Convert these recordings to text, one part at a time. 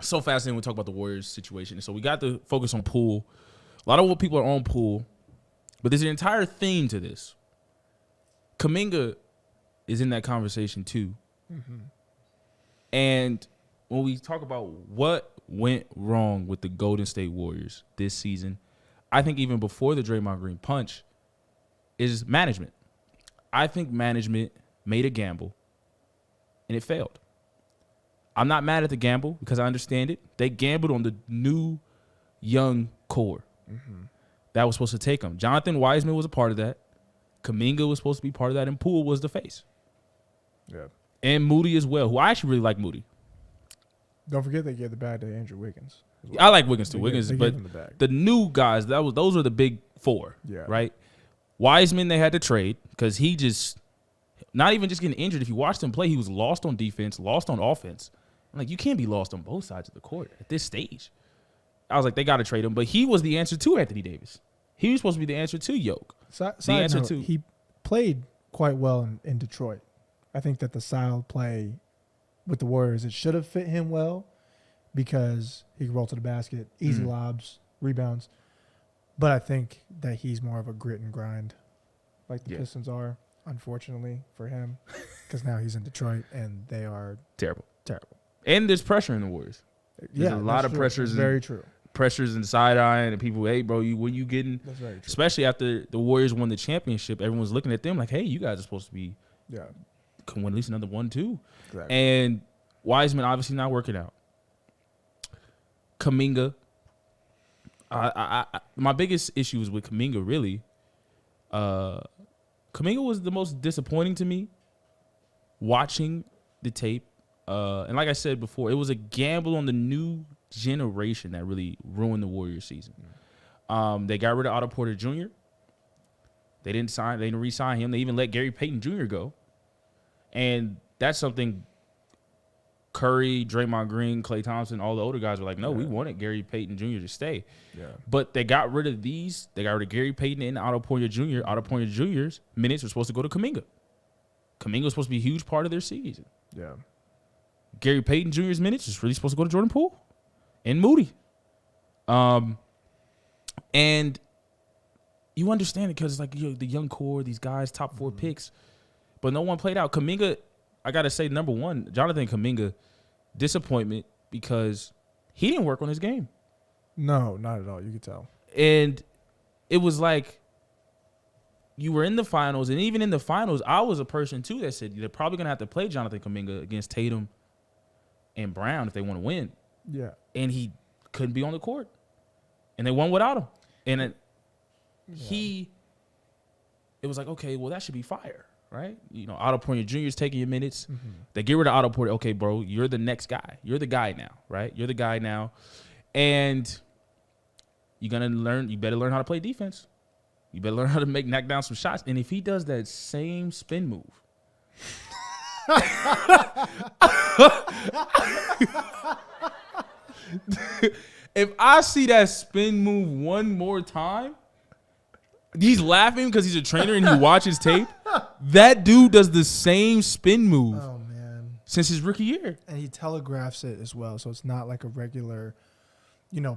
so fascinating when we talk about the Warriors situation. So we got to focus on Poole. A lot of what people are on Poole, but there's an entire theme to this. Kuminga is in that conversation too. Mm-hmm. And when we talk about what went wrong with the Golden State Warriors this season, I think even before the Draymond Green punch, is management. I think management made a gamble, and it failed. I'm not mad at the gamble because I understand it. They gambled on the new, young core that was supposed to take them. Jonathan Wiseman was a part of that. Kuminga was supposed to be part of that, and Poole was the face. Yeah. And Moody as well, who I actually really like Moody. Don't forget they gave the bag to Andrew Wiggins. Well. I like Wiggins too. Wiggins, but the new guys, those were the big four, right? Wiseman, they had to trade because he just, not even just getting injured. If you watched him play, he was lost on defense, lost on offense. I'm like, you can't be lost on both sides of the court at this stage. I was like, they got to trade him. But he was the answer to Anthony Davis. He was supposed to be the answer to Yoke. He played quite well in Detroit. I think that the style of play with the Warriors, it should have fit him well because he could roll to the basket, easy lobs, rebounds. But I think that he's more of a grit and grind like the Pistons are, unfortunately for him, because now he's in Detroit and they are terrible. Terrible. And there's pressure in the Warriors. There's a lot of pressures. Very true. Pressures and side-eyeing and people, hey, bro, when you getting, that's very true. Especially after the Warriors won the championship, everyone's looking at them like, hey, you guys are supposed to be, can win at least another 1-2. Exactly. And Wiseman obviously not working out. Kuminga, my biggest issue is with Kuminga, really. Kuminga was the most disappointing to me watching the tape. And like I said before, it was a gamble on the new generation that really ruined the Warriors season. They got rid of Otto Porter Jr. They didn't re-sign him. They even let Gary Payton Jr. go. And that's something Curry, Draymond Green, Klay Thompson, all the older guys were like, no, we wanted Gary Payton Jr. to stay. Yeah. But they got rid of these. They got rid of Gary Payton and Otto Porter Jr. Otto Porter Jr.'s minutes were supposed to go to Kuminga. Kuminga was supposed to be a huge part of their season. Yeah. Gary Payton Jr.'s minutes was really supposed to go to Jordan Poole and Moody. And you understand it because it's like the young core, these guys, top 4 picks, but no one played out. Kuminga, I got to say, number one, Jonathan Kuminga, disappointment because he didn't work on his game. No, not at all. You could tell. And it was like you were in the finals, and even in the finals, I was a person, too, that said they're probably going to have to play Jonathan Kuminga against Tatum and Brown if they want to win. Yeah. And he couldn't be on the court. And they won without him. And it was like, okay, well, that should be fire, right? You know, Otto Porter Jr. is taking your minutes. Mm-hmm. They get rid of Otto Porter. Okay, bro, you're the next guy. You're the guy now, right? You're the guy now. And you better learn how to play defense. You better learn how to knock down some shots. And if he does that same spin move, if I see that spin move one more time, he's laughing because he's a trainer and he watches tape. That dude does the same spin move since his rookie year. And he telegraphs it as well. So it's not like a regular,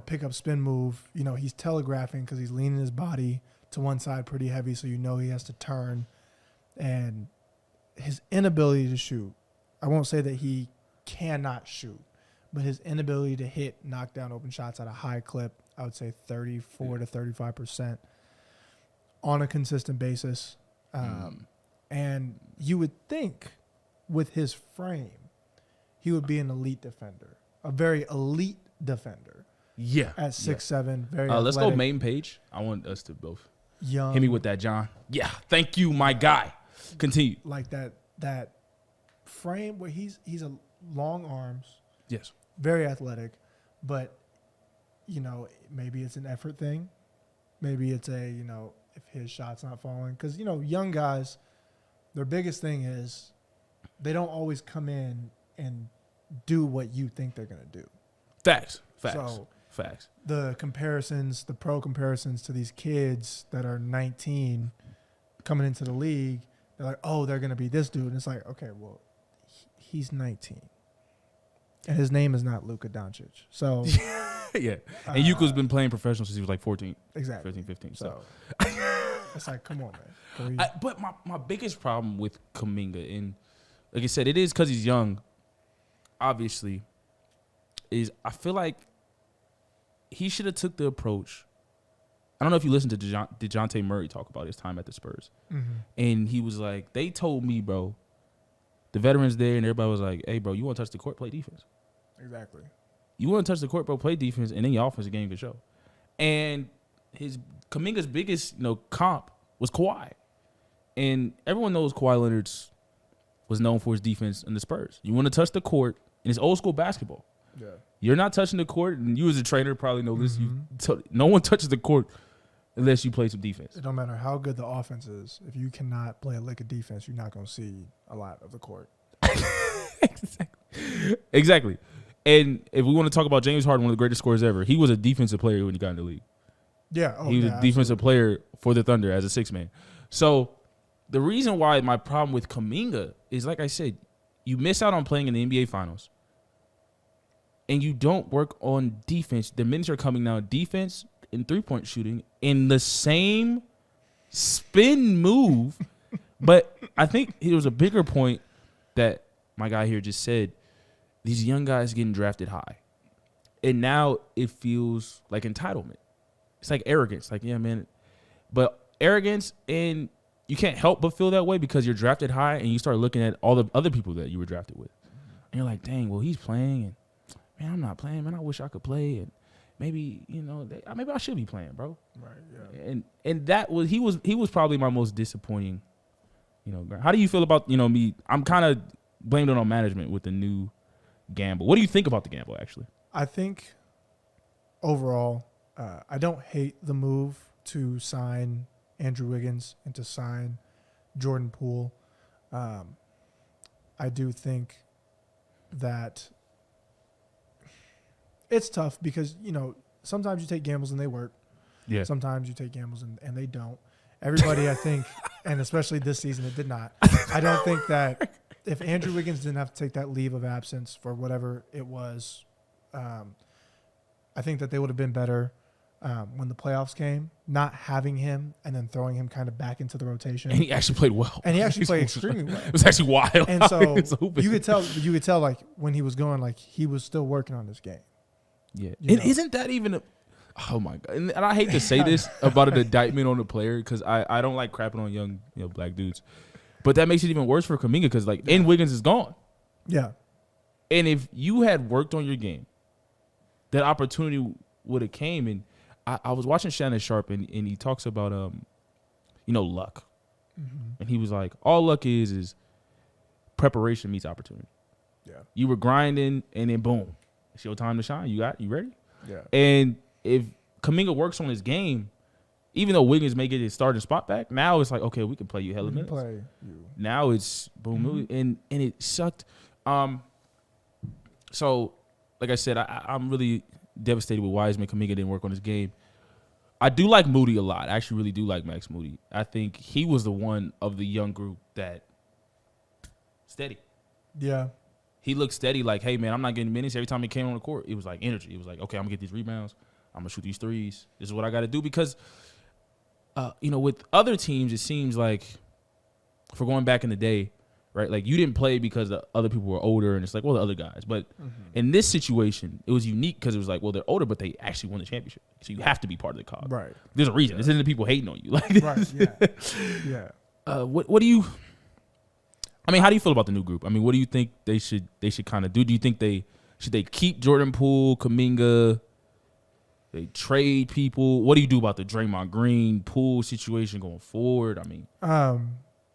pick up spin move. He's telegraphing because he's leaning his body to one side pretty heavy. So he has to turn. And his inability to shoot, I won't say that he cannot shoot, but his inability to knock down open shots at a high clip, I would say 34 to 35% on a consistent basis. And you would think with his frame, he would be an elite defender, a very elite defender. Yeah. At 6'7", very athletic. Let's go main page. I want us to both. Young. Hit me with that, John. Yeah. Thank you, my guy. Continue. Like that frame where he's a long arms. Yes. Very athletic, but, maybe it's an effort thing. Maybe it's if his shot's not falling. Because, young guys, their biggest thing is they don't always come in and do what you think they're going to do. Facts. The pro comparisons to these kids that are 19 coming into the league, they're like, oh, they're going to be this dude. And it's like, okay, well, he's 19. And his name is not Luka Doncic. So yeah. And Yuka's been playing professional since he was like 14. Exactly. 15, 15. So it's like, come on, man. But my biggest problem with Kuminga, and like I said, it is because he's young, obviously, is I feel like he should have took the approach. I don't know if you listened to DeJounte Murray talk about his time at the Spurs. Mm-hmm. And he was like, they told me, bro, the veterans there and everybody was like, hey, bro, you want to touch the court, play defense. Exactly. You want to touch the court, bro, play defense, and then your offensive game can show. And Kuminga's biggest, comp was Kawhi. And everyone knows Kawhi Leonard was known for his defense in the Spurs. You want to touch the court, and it's old school basketball. Yeah. You're not touching the court, and you as a trainer probably know this. Mm-hmm. No one touches the court unless you play some defense. It don't matter how good the offense is. If you cannot play a lick of defense, you're not going to see a lot of the court. Exactly. And if we want to talk about James Harden, one of the greatest scorers ever, he was a defensive player when he got in the league. Yeah. He was a defensive player for the Thunder as a six-man. So the reason why my problem with Kuminga is, like I said, you miss out on playing in the NBA Finals. And you don't work on defense. The minutes are coming now. Defense and three-point shooting in the same spin move. But I think it was a bigger point that my guy here just said. These young guys getting drafted high. And now it feels like entitlement. It's like arrogance. Like, yeah, man. But arrogance, and you can't help but feel that way because you're drafted high and you start looking at all the other people that you were drafted with. And you're like, dang, well, he's playing. And, man, I'm not playing. Man, I wish I could play. And maybe, maybe I should be playing, bro. Right, yeah. And that was, he was probably my most disappointing, How do you feel about, me? I'm kind of blamed it on management with the new gamble. What do you think about the gamble, actually? I think overall, I don't hate the move to sign Andrew Wiggins and to sign Jordan Poole. I do think that it's tough because, sometimes you take gambles and they work. Yeah. Sometimes you take gambles and they don't. Everybody, I think, and especially this season, it did not. I don't think that if Andrew Wiggins didn't have to take that leave of absence for whatever it was, I think that they would have been better when the playoffs came, not having him and then throwing him kind of back into the rotation. And he actually played well. And he actually played extremely well. It was actually wild. And so you could tell like when he was going, like he was still working on this game. Yeah. And isn't that even oh my God. And I hate to say this about an indictment on the player because I don't like crapping on young black dudes. But that makes it even worse for Kuminga because and Wiggins is gone. Yeah. And if you had worked on your game, that opportunity would have came. And I was watching Shannon Sharp and he talks about luck. Mm-hmm. And he was like, all luck is preparation meets opportunity. Yeah. You were grinding and then boom. It's your time to shine. You ready? Yeah. And if Kuminga works on his game, even though Wiggins may get his starting spot back, now it's like, okay, we can play you hella minutes. Play you. Now it's boom, and it sucked. So, like I said, I'm really devastated with Wiseman. Kuminga didn't work on his game. I do like Moody a lot. I actually really do like Max Moody. I think he was the one of the young group that steady. Yeah. He looked steady, like, hey, man, I'm not getting minutes. Every time he came on the court, it was like energy. It was like, okay, I'm going to get these rebounds. I'm going to shoot these threes. This is what I got to do because with other teams, it seems like for going back in the day, right, like you didn't play because the other people were older and it's like, well, the other guys. But in this situation, it was unique because it was like, well, they're older, but they actually won the championship. So you have to be part of the cog. Right. There's a reason. This isn't the people hating on you. Like, right, yeah. Yeah. What do you – how do you feel about the new group? What do you think they should kind of do? Do you think should they keep Jordan Poole, Kuminga – they trade people? What do you do about the Draymond Green Poole situation going forward?